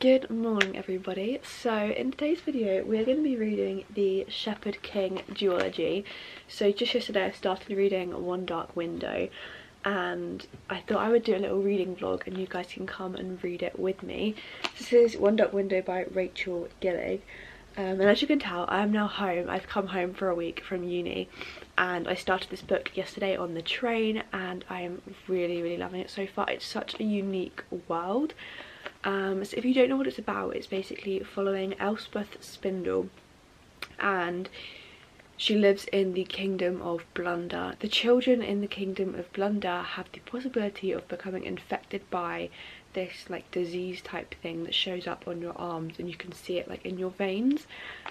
Good morning everybody. So in today's video we're going to be reading the Shepherd King duology. So just yesterday I started reading One Dark Window and I thought I would do a little reading vlog and you guys can come and read it with me. This is One Dark Window by Rachel Gillig. And as you can tell, I am now home. I've come home for a week from uni and I started this book yesterday on the train and I am really loving it so far. It's such a unique world. So if you don't know what it's about, it's basically following Elspeth Spindle, and she lives in the kingdom of Blunder. The children in the kingdom of Blunder have the possibility of becoming infected by this like disease type thing that shows up on your arms and you can see it like in your veins,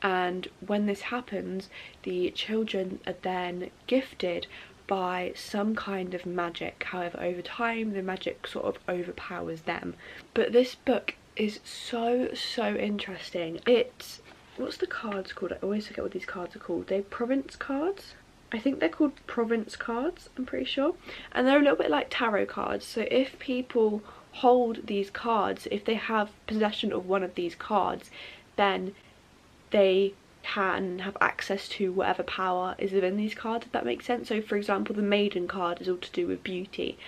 and when this happens the children are then gifted by some kind of magic. However, over time the magic sort of overpowers them. But this book is so interesting. It's, what's the cards called? I always forget what these cards are called. They're province cards? I think they're called province cards, I'm pretty sure. And they're a little bit like tarot cards. So if people hold these cards, if they have possession of one of these cards, then they can have access to whatever power is within these cards, if that makes sense. So for example, the maiden card is all to do with beauty,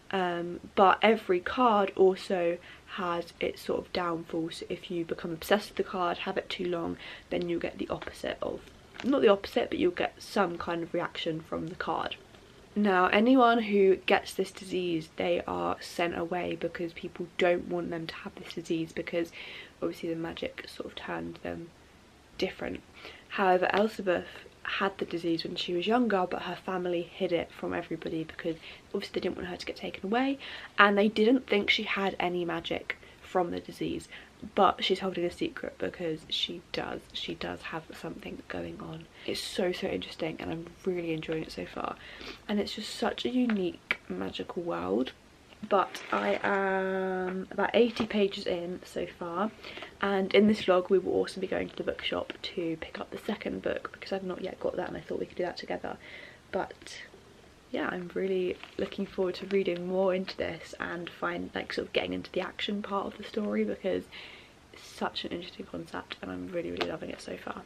but every card also has its sort of downfall. So if you become obsessed with the card, have it too long, then you'll get the opposite of, not the opposite, but you'll get some kind of reaction from the card. Now anyone who gets this disease, they are sent away because people don't want them to have this disease, because obviously the magic sort of turned them different. However, Elspeth had the disease when she was younger, but her family hid it from everybody because obviously they didn't want her to get taken away, and they didn't think she had any magic from the disease, but she's holding a secret because she does have something going on. It's so interesting and I'm really enjoying it so far, and it's just such a unique magical world. But I am about 80 pages in so far, and in this vlog we will also be going to the bookshop to pick up the second book because I've not yet got that and I thought we could do that together. But yeah, I'm really looking forward to reading more into this and like sort of getting into the action part of the story, because it's such an interesting concept and I'm really loving it so far.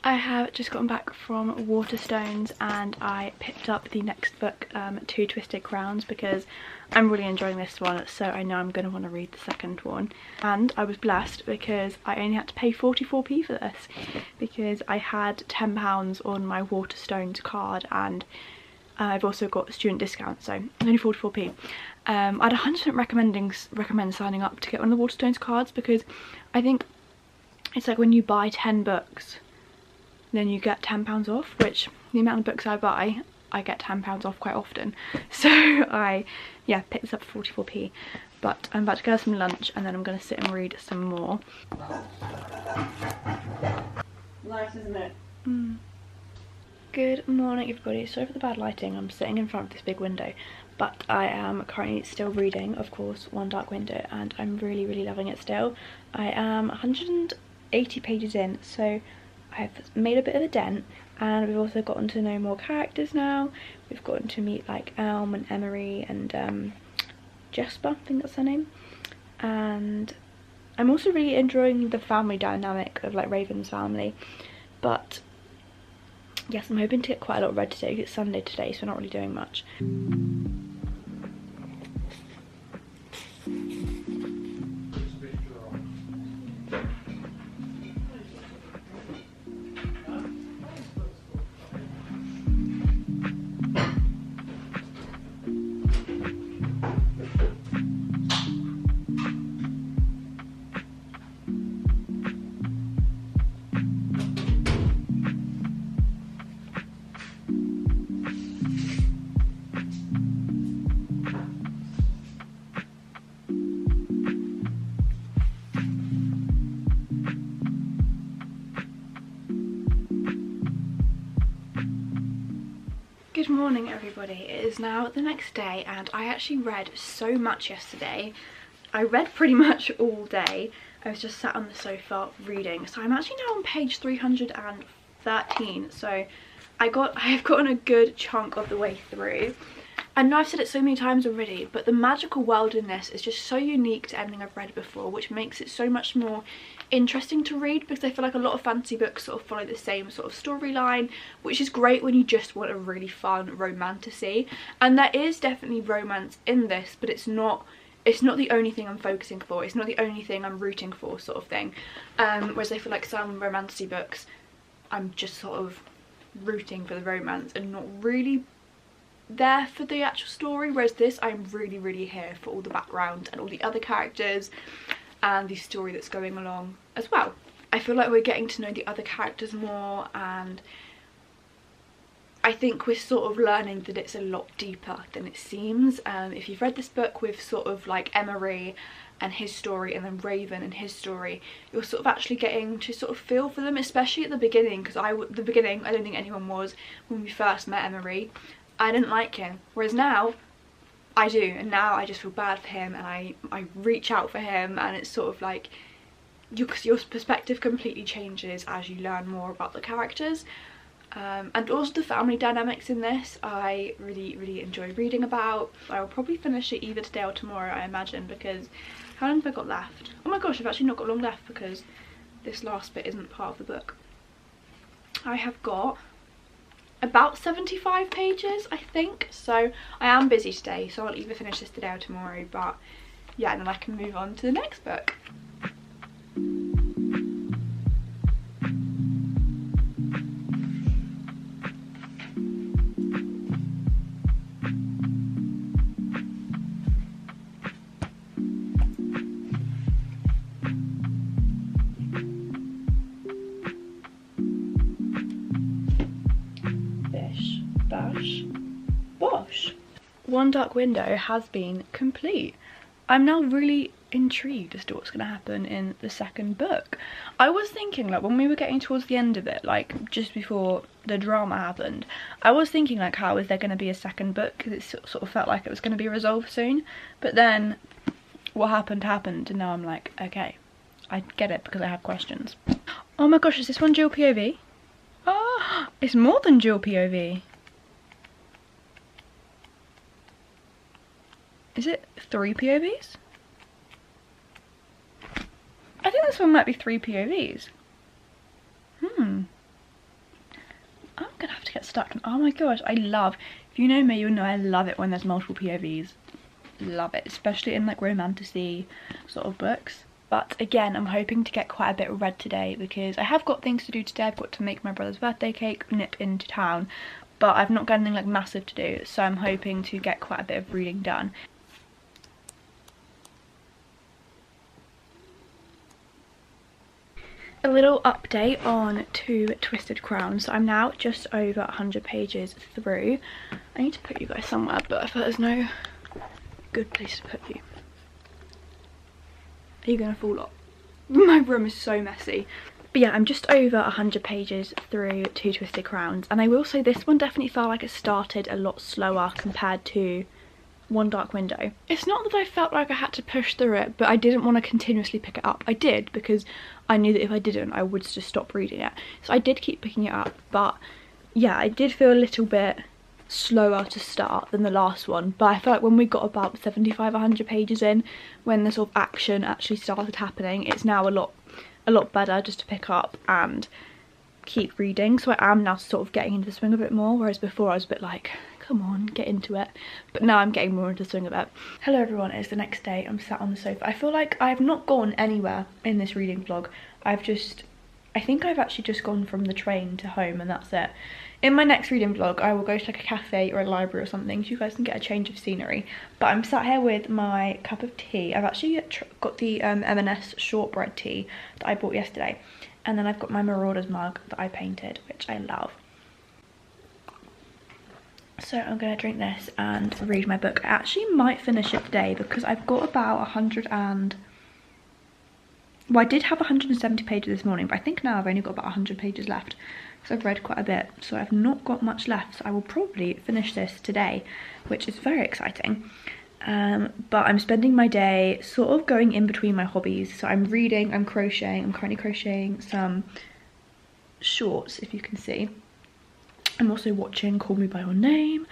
I have just gotten back from Waterstones and I picked up the next book, Two Twisted Crowns, because I'm really enjoying this one, so I know I'm going to want to read the second one. And I was blessed because I only had to pay 44p for this because I had £10 on my Waterstones card, and I've also got a student discount, so only 44p. I'd 100% recommend signing up to get one of the Waterstones cards, because I think it's like when you buy 10 books then you get £10 off, which the amount of books I buy, I get £10 off quite often. So I picked this up for 44p. But I'm about to go have some lunch and then I'm going to sit and read some more. Nice, isn't it? Good morning everybody. Sorry for the bad lighting, I'm sitting in front of this big window, but I am currently still reading, of course, One Dark Window, and I'm really loving it still. I am 180 pages in, so I've made a bit of a dent, and we've also gotten to know more characters now. We've gotten to meet like Elm and Emery and Jesper, I think that's her name, and I'm also really enjoying the family dynamic of like Raven's family. But yes, I'm hoping to get quite a lot read today. It's Sunday today, so we're not really doing much. morning everybody. It is now the next day and I actually read so much yesterday. I read pretty much all day. I was just sat on the sofa reading. So I'm actually now on page 313. So I have gotten a good chunk of the way through. I know I've said it so many times already, but the magical world in this is just so unique to anything I've read before, which makes it so much more interesting to read, because I feel like a lot of fantasy books sort of follow the same sort of storyline, which is great when you just want a really fun romantasy. And there is definitely romance in this, but it's not the only thing I'm focusing for, it's not the only thing I'm rooting for, sort of thing. Whereas I feel like some romantasy books, I'm just sort of rooting for the romance and not really there for the actual story, whereas this I'm really here for all the background and all the other characters and the story that's going along as well. I feel like we're getting to know the other characters more, and I think we're sort of learning that it's a lot deeper than it seems. If you've read this book with sort of like Emery and his story and then Raven and his story, you're sort of actually getting to sort of feel for them, especially at the beginning, because I don't think anyone was when we first met Emery. I didn't like him, whereas now I do, and now I just feel bad for him and I reach out for him, and it's sort of like your perspective completely changes as you learn more about the characters. And also the family dynamics in this I really enjoy reading about. I will probably finish it either today or tomorrow, I imagine, because how long have I got left? Oh my gosh, I've actually not got long left because this last bit isn't part of the book. I have got about 75 pages, I think, so I am busy today, so I'll either finish this today or tomorrow, but yeah, and then I can move on to the next book. Bosh. One Dark Window has been complete. I'm now really intrigued as to what's going to happen in the second book. I was thinking, like, when we were getting towards the end of it, like just before the drama happened, I was thinking like, how is there going to be a second book, because it sort of felt like it was going to be resolved soon, but then what happened, and now I'm like, okay, I get it, because I have questions. Oh my gosh, is this one dual POV? Oh, it's more than dual POV. Is it 3 POVs? I think this one might be 3 POVs. I'm gonna have to get stuck. Oh my gosh, if you know me, you'll know I love it when there's multiple POVs. Love it, especially in like romantasy sort of books. But again, I'm hoping to get quite a bit read today, because I have got things to do today. I've got to make my brother's birthday cake, nip into town, but I've not got anything like massive to do, so I'm hoping to get quite a bit of reading done. A little update on Two Twisted Crowns. So I'm now just over 100 pages through. I need to put you guys somewhere, but I thought there's no good place to put you. Are you gonna fall off? My room is so messy. But yeah, I'm just over 100 pages through Two Twisted Crowns, and I will say this one definitely felt like it started a lot slower compared to One Dark Window. It's not that I felt like I had to push through it, but I didn't want to continuously pick it up. I did, because I knew that if I didn't, I would just stop reading it. So I did keep picking it up, but yeah, I did feel a little bit slower to start than the last one. But I feel like when we got about 75-100 pages in, when the sort of action actually started happening, it's now a lot better just to pick up and keep reading. So I am now sort of getting into the swing of it more, whereas before I was a bit like, come on, get into it. But now I'm getting more into the swing of it. Hello everyone, it's the next day. I'm sat on the sofa. I feel like I've not gone anywhere in this reading vlog. I think I've actually just gone from the train to home, and that's it. In my next reading vlog, I will go to like a cafe or a library or something, so you guys can get a change of scenery. But I'm sat here with my cup of tea. I've actually got the M&S shortbread tea that I bought yesterday. And then I've got my Marauders mug that I painted, which I love. So I'm going to drink this and read my book. I actually might finish it today, because I've got about 100 and Well, I did have 170 pages this morning, but I think now I've only got about 100 pages left. So I've read quite a bit, so I've not got much left. So I will probably finish this today, which is very exciting. But I'm spending my day sort of going in between my hobbies. So I'm reading, I'm crocheting, I'm currently crocheting some shorts, if you can see. I'm also watching Call Me By Your Name.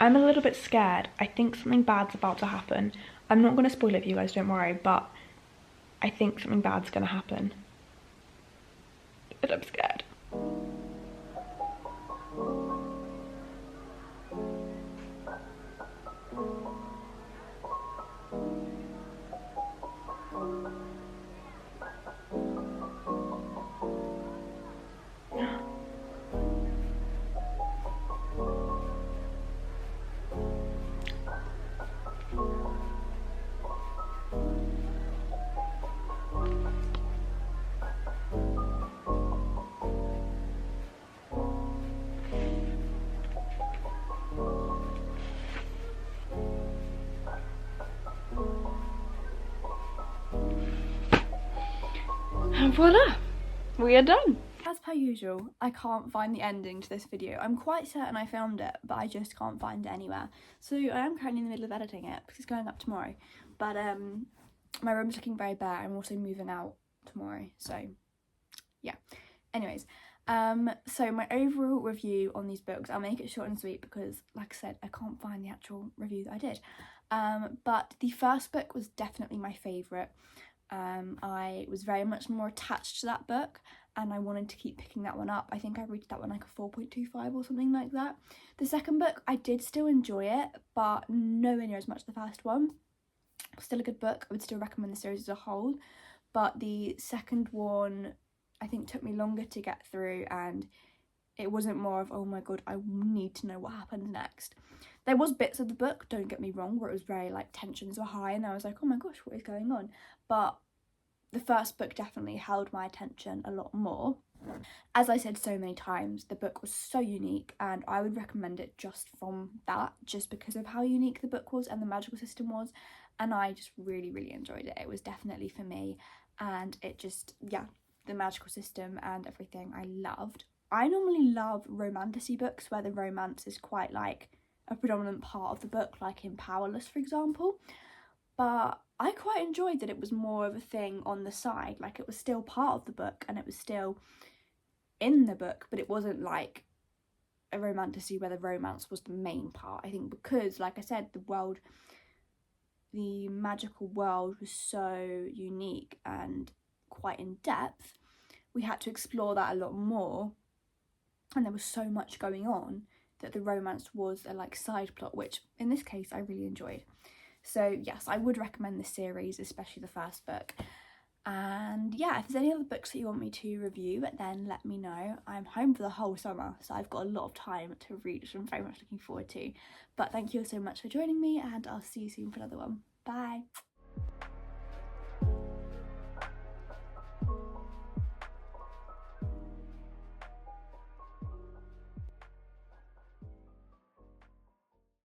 I'm a little bit scared. I think something bad's about to happen. I'm not going to spoil it for you guys, don't worry, but I think something bad's going to happen. But I'm scared. And voila, we are done. As per usual, I can't find the ending to this video. I'm quite certain I filmed it, but I just can't find it anywhere. So I am currently in the middle of editing it because it's going up tomorrow. But my room's looking very bare. I'm also moving out tomorrow, so yeah. Anyways, so my overall review on these books, I'll make it short and sweet because, like I said, I can't find the actual review that I did. But the first book was definitely my favourite. I was very much more attached to that book and I wanted to keep picking that one up. I think I rated that one like a 4.25 or something like that. The second book, I did still enjoy it, but nowhere near as much as the first one. Still a good book. I would still recommend the series as a whole, but the second one I think took me longer to get through and it wasn't more of, oh my god, I need to know what happens next. There was bits of the book, don't get me wrong, where it was very like tensions were high and I was like, oh my gosh, what is going on? But the first book definitely held my attention a lot more. As I said so many times, the book was so unique and I would recommend it just from that, just because of how unique the book was and the magical system was, and I just really, really enjoyed it. It was definitely for me, and it just, yeah, the magical system and everything I loved. I normally love romantic-y books where the romance is quite like a predominant part of the book, like in Powerless, for example, but I quite enjoyed that it was more of a thing on the side, like it was still part of the book and it was still in the book, but it wasn't like a romantasy where the romance was the main part. I think because, like I said, the magical world was so unique and quite in depth, we had to explore that a lot more, and there was so much going on that the romance was a like side plot, which in this case I really enjoyed. So yes, I would recommend this series, especially the first book. And yeah, if there's any other books that you want me to review, then let me know. I'm home for the whole summer, so I've got a lot of time to read, which I'm very much looking forward to. But thank you so much for joining me, and I'll see you soon for another one. Bye.